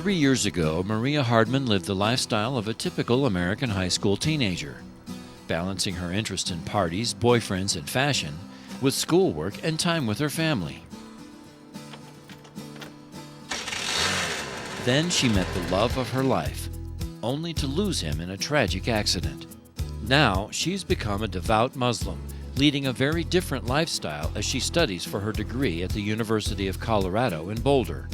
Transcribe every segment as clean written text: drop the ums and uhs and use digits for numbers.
3 years ago, Maria Hardman lived the lifestyle of a typical American high school teenager, balancing her interest in parties, boyfriends, and fashion with schoolwork and time with her family. Then she met the love of her life, only to lose him in a tragic accident. Now she's become a devout Muslim, leading a very different lifestyle as she studies for her degree at the University of Colorado in Boulder.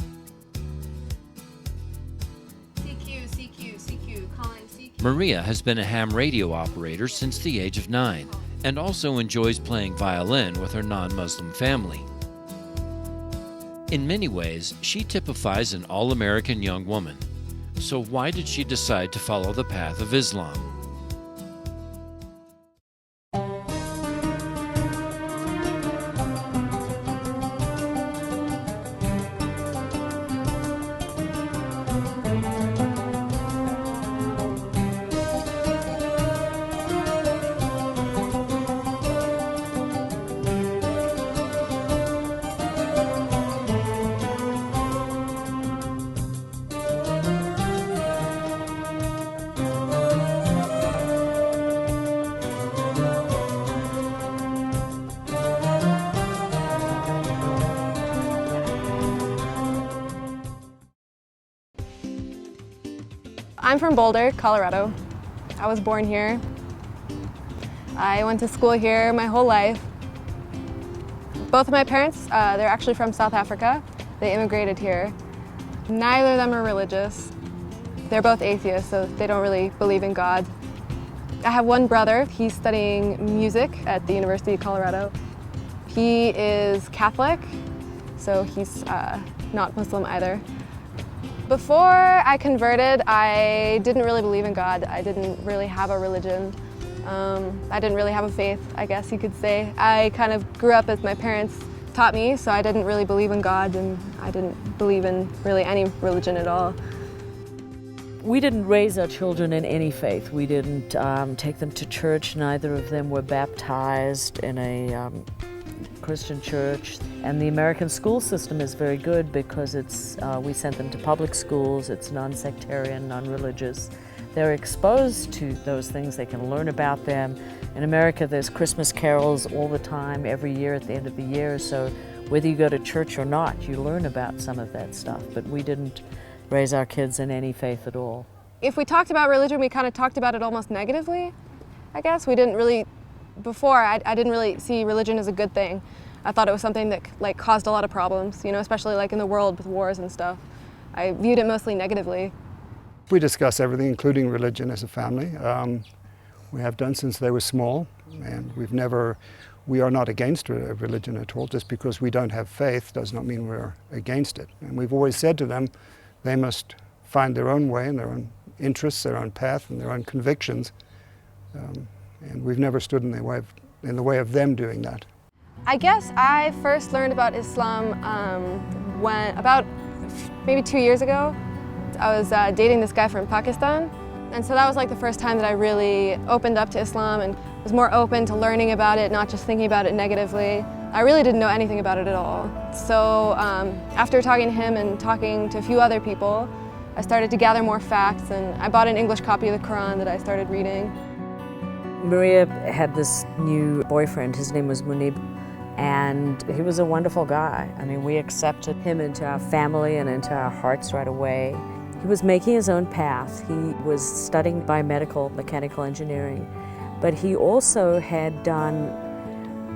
Maria has been a ham radio operator since the age of 9 and also enjoys playing violin with her non-Muslim family. In many ways, she typifies an all-American young woman. So why did she decide to follow the path of Islam? I'm from Boulder, Colorado. I was born here. I went to school here my whole life. Both of my parents, they're actually from South Africa. They immigrated here. Neither of them are religious. They're both atheists, so they don't really believe in God. I have one brother. He's studying music at the University of Colorado. He is Catholic, so he's not Muslim either. Before I converted, I didn't really believe in God. I didn't really have a religion. I didn't really have a faith, I guess you could say. I kind of grew up as my parents taught me, so I didn't really believe in God, and I didn't believe in really any religion at all. We didn't raise our children in any faith. We didn't take them to church. Neither of them were baptized in a Christian church. And the American school system is very good because we sent them to public schools. It's non-sectarian, non-religious. They're exposed to those things. They can learn about them. In America, there's Christmas carols all the time, every year at the end of the year. So whether you go to church or not, you learn about some of that stuff. But we didn't raise our kids in any faith at all. If we talked about religion, we kind of talked about it almost negatively, I guess. We didn't really, before, I didn't really see religion as a good thing. I thought it was something that caused a lot of problems, especially in the world with wars and stuff. I viewed it mostly negatively. We discuss everything, including religion, as a family. We have done since they were small, and we are not against religion at all. Just because we don't have faith does not mean we're against it. And we've always said to them, they must find their own way and their own interests, their own path, and their own convictions. And we've never stood in the way of them doing that. I guess I first learned about Islam about maybe 2 years ago. I was dating this guy from Pakistan, and so that was the first time that I really opened up to Islam and was more open to learning about it, not just thinking about it negatively. I really didn't know anything about it at all. So after talking to him and talking to a few other people, I started to gather more facts, and I bought an English copy of the Quran that I started reading. Maria had this new boyfriend. His name was Munib. And he was a wonderful guy. I mean, we accepted him into our family and into our hearts right away. He was making his own path. He was studying biomedical mechanical engineering, but he also had done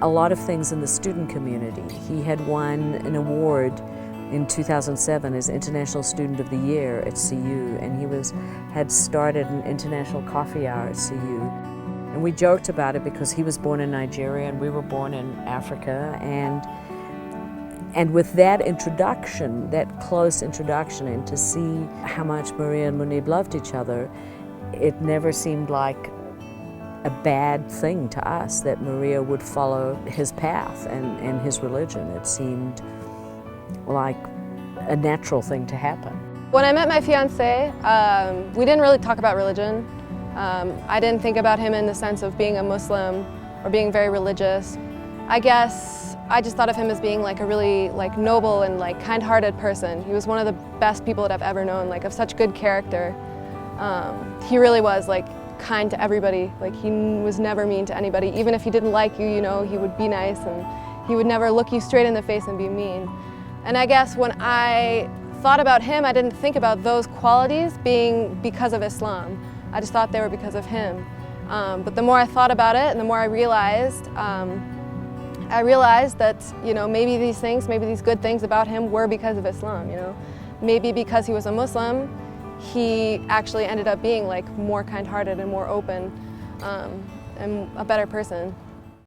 a lot of things in the student community. He had won an award in 2007 as International Student of the Year at CU, and he had started an international coffee hour at CU. And we joked about it because he was born in Nigeria and we were born in Africa. And with that introduction, that close introduction, and to see how much Maria and Munib loved each other, it never seemed like a bad thing to us that Maria would follow his path and his religion. It seemed like a natural thing to happen. When I met my fiancé, we didn't really talk about religion. I didn't think about him in the sense of being a Muslim or being very religious. I guess I just thought of him as being like a really like noble and like kind-hearted person. He was one of the best people that I've ever known, like of such good character. He really was like kind to everybody. Like he was never mean to anybody. Even if he didn't like you, you know, he would be nice, and he would never look you straight in the face and be mean. And I guess when I thought about him, I didn't think about those qualities being because of Islam. I just thought they were because of him. But the more I thought about it and the more I realized that, you know, maybe these things, maybe these good things about him were because of Islam, you know. Maybe because he was a Muslim, he actually ended up being like more kind-hearted and more open and a better person.